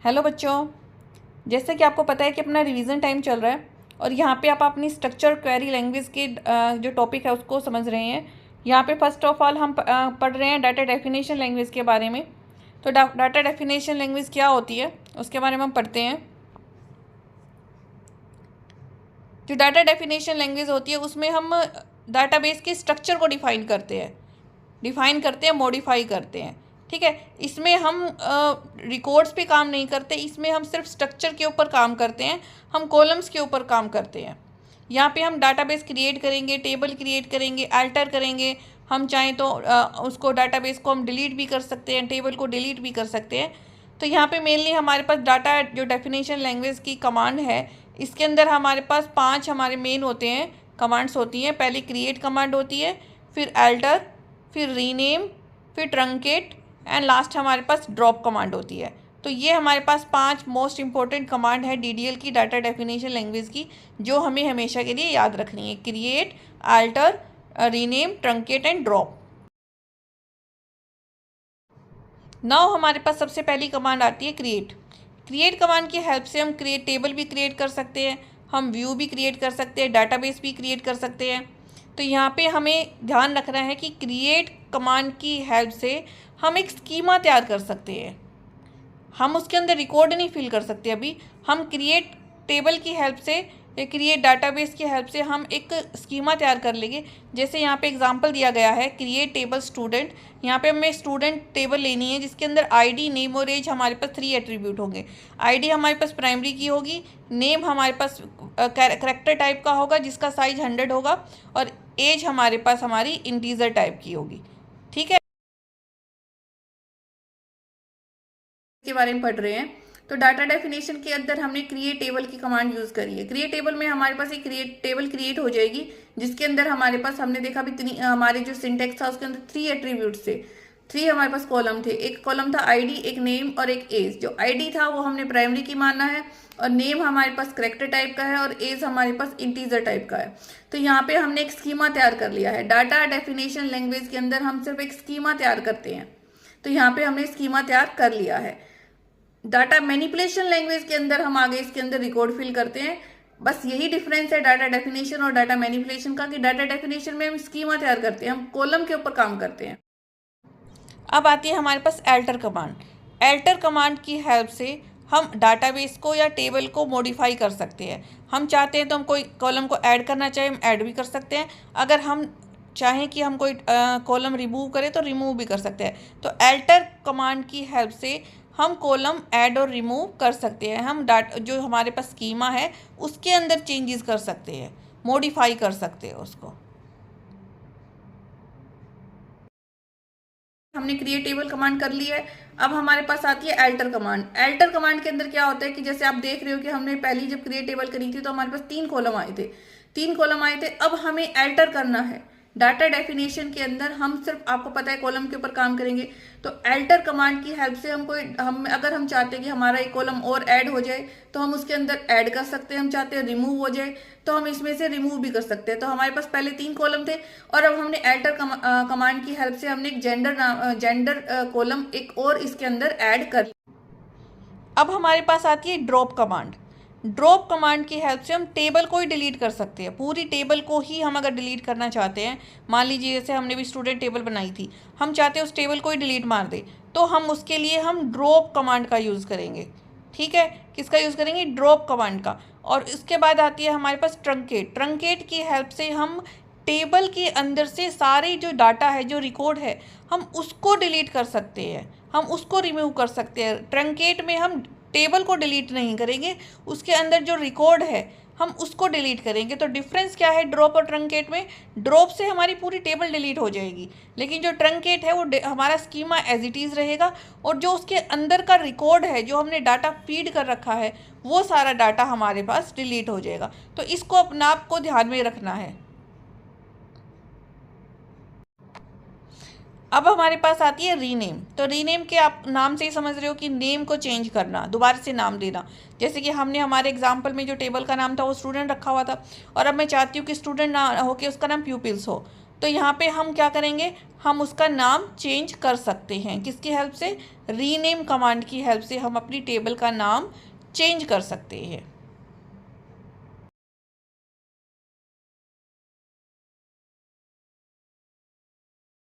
Hello बच्चों, जैसे कि आपको पता है कि अपना रिवीजन टाइम चल रहा है और यहाँ पे आप अपनी स्ट्रक्चर क्वेरी लैंग्वेज के जो टॉपिक है उसको समझ रहे हैं। यहाँ पे फर्स्ट ऑफ ऑल हम पढ़ रहे हैं डाटा डेफिनेशन लैंग्वेज के बारे में। तो डाटा डेफिनेशन लैंग्वेज क्या होती है उसके बारे में हम पढ़ते हैं। जो डाटा डेफिनेशन लैंग्वेज होती है उसमें हम डाटाबेस के स्ट्रक्चर को डिफाइन करते हैं, मॉडिफाई करते हैं। ठीक है, इसमें हम रिकॉर्ड्स पे काम नहीं करते, इसमें हम सिर्फ स्ट्रक्चर के ऊपर काम करते हैं, हम कॉलम्स के ऊपर काम करते हैं। यहाँ पे हम डाटाबेस क्रिएट करेंगे, टेबल क्रिएट करेंगे, अल्टर करेंगे। हम चाहें तो उसको डाटाबेस को हम डिलीट भी कर सकते हैं, टेबल को डिलीट भी कर सकते हैं। तो यहाँ पे मेनली हमारे पास डाटा जो डेफिनेशन लैंग्वेज की कमांड है, इसके अंदर हमारे पास 5 हमारे मेन होते हैं, कमांड्स होती हैं। पहले क्रिएट कमांड होती है, फिर अल्टर, फिर रीनेम, फिर ट्रंकेट एंड लास्ट हमारे पास ड्रॉप कमांड होती है। तो ये हमारे पास 5 मोस्ट इंपॉर्टेंट कमांड है डीडीएल की, डाटा डेफिनेशन लैंग्वेज की, जो हमें हमेशा के लिए याद रखनी है। Create, alter, rename, truncate and drop. Now हमारे पास सबसे पहली कमांड आती है क्रिएट। क्रिएट कमांड की हेल्प से हम क्रिएट टेबल भी क्रिएट कर सकते हैं, हम व्यू भी क्रिएट कर सकते हैं, डाटाबेस भी क्रिएट कर सकते हैं। तो यहाँ पे हमें ध्यान रखना है कि क्रिएट कमांड की हेल्प से हम एक स्कीमा तैयार कर सकते हैं। हम उसके अंदर रिकॉर्ड नहीं फिल कर सकते अभी। हम क्रिएट टेबल की हेल्प से या क्रिएट डाटाबेस की हेल्प से हम एक स्कीमा तैयार कर लेंगे। जैसे यहाँ पे एग्जांपल दिया गया है, क्रिएट टेबल स्टूडेंट। यहाँ पे हमें स्टूडेंट टेबल लेनी है जिसके अंदर आईडी, नेम और एज हमारे पास 3 एट्रीब्यूट होंगे। आईडी हमारे पास प्राइमरी की होगी, नेम हमारे पास करैक्टर टाइप का होगा जिसका साइज 100 होगा, और एज हमारे पास हमारी इंटीजर टाइप की होगी। ठीक है, के बारे में पढ़ रहे हैं। तो डाटा डेफिनेशन के अंदर हमने क्रिएट टेबल की कमांड यूज करी है। क्रिएट टेबल में हमारे पास एक क्रिएट टेबल क्रिएट हो जाएगी जिसके अंदर हमारे पास, हमने देखा भी हमारे जो सिंटेक्स था उसके अंदर 3 एट्रीब्यूट थे, 3 हमारे पास कॉलम थे। एक कॉलम था आईडी, एक नेम और एक एज। जो आईडी था वो हमने प्राइमरी की माना है, और नेम हमारे पास करेक्टर टाइप का है, और एज हमारे पास इंटीजर टाइप का है। तो यहाँ पे हमने एक स्कीमा तैयार कर लिया है। डाटा डेफिनेशन लैंग्वेज के अंदर हम सिर्फ एक स्कीमा तैयार करते हैं। तो यहाँ पे हमने स्कीमा तैयार कर लिया है। डाटा मैनिपुलेशन लैंग्वेज के अंदर हम आगे इसके अंदर रिकॉर्ड फिल करते हैं। बस यही डिफरेंस है डाटा डेफिनेशन और डाटा मैनिपुलेशन का, कि डाटा डेफिनेशन में हम स्कीमा तैयार करते हैं, हम कॉलम के ऊपर काम करते हैं। अब आती है हमारे पास अल्टर कमांड। अल्टर कमांड की हेल्प से हम डाटाबेस को या टेबल को मॉडिफाई कर सकते हैं। हम चाहते हैं तो हम कोई कॉलम को ऐड करना चाहें, हम ऐड भी कर सकते हैं। अगर हम चाहें कि हम कोई कॉलम रिमूव करें तो रिमूव भी कर सकते हैं। तो अल्टर कमांड की हेल्प से हम कॉलम ऐड और रिमूव कर सकते हैं। हम जो हमारे पास स्कीमा है उसके अंदर चेंजेस कर सकते हैं, मॉडिफाई कर सकते हैं उसको। हमने क्रिएट टेबल कमांड कर ली है। अब हमारे पास आती है अल्टर कमांड। अल्टर कमांड के अंदर क्या होता है कि जैसे आप देख रहे हो कि हमने पहली जब क्रिएट टेबल करी थी तो हमारे पास 3 कॉलम आए थे, 3 कॉलम आए थे। अब हमें अल्टर करना है। डाटा डेफिनेशन के अंदर हम सिर्फ, आपको पता है, कॉलम के ऊपर काम करेंगे। तो अल्टर कमांड की हेल्प से हम अगर हम चाहते हैं कि हमारा एक कॉलम और ऐड हो जाए तो हम उसके अंदर ऐड कर सकते हैं। हम चाहते हैं रिमूव हो जाए तो हम इसमें से रिमूव भी कर सकते हैं। तो हमारे पास पहले 3 कॉलम थे और अब हमने अल्टर कमांड की हेल्प से हमने एक जेंडर कॉलम एक और इसके अंदर ऐड कर। अब हमारे पास आती है ड्रॉप कमांड। ड्रॉप कमांड की हेल्प से हम टेबल को ही डिलीट कर सकते हैं। पूरी टेबल को ही हम अगर डिलीट करना चाहते हैं, मान लीजिए जैसे हमने भी स्टूडेंट टेबल बनाई थी, हम चाहते हैं उस टेबल को ही डिलीट मार दे, तो हम उसके लिए हम ड्रॉप कमांड का यूज़ करेंगे। ठीक है, किसका यूज़ करेंगे? ड्रॉप कमांड का। और इसके बाद आती है हमारे पास ट्रंकेट। ट्रंकेट की हेल्प से हम टेबल के अंदर से सारे जो डाटा है, जो रिकॉर्ड है, हम उसको डिलीट कर सकते हैं, हम उसको रिमूव कर सकते हैं। ट्रंकेट में हम टेबल को डिलीट नहीं करेंगे, उसके अंदर जो रिकॉर्ड है हम उसको डिलीट करेंगे। तो डिफरेंस क्या है ड्रॉप और ट्रंकेट में? ड्रॉप से हमारी पूरी टेबल डिलीट हो जाएगी, लेकिन जो ट्रंकेट है वो हमारा स्कीमा एज इट इज़ रहेगा, और जो उसके अंदर का रिकॉर्ड है, जो हमने डाटा फीड कर रखा है, वो सारा डाटा हमारे पास डिलीट हो जाएगा। तो इसको अपना आपको ध्यान में रखना है। अब हमारे पास आती है रीनेम। तो रीनेम के आप नाम से ही समझ रहे हो कि नेम को चेंज करना, दोबारा से नाम देना। जैसे कि हमने हमारे एग्जाम्पल में जो टेबल का नाम था वो स्टूडेंट रखा हुआ था, और अब मैं चाहती हूँ कि स्टूडेंट ना हो के उसका नाम प्यूपिल्स हो। तो यहाँ पे हम क्या करेंगे, हम उसका नाम चेंज कर सकते हैं। किसकी हेल्प से? रीनेम कमांड की हेल्प से हम अपनी टेबल का नाम चेंज कर सकते हैं।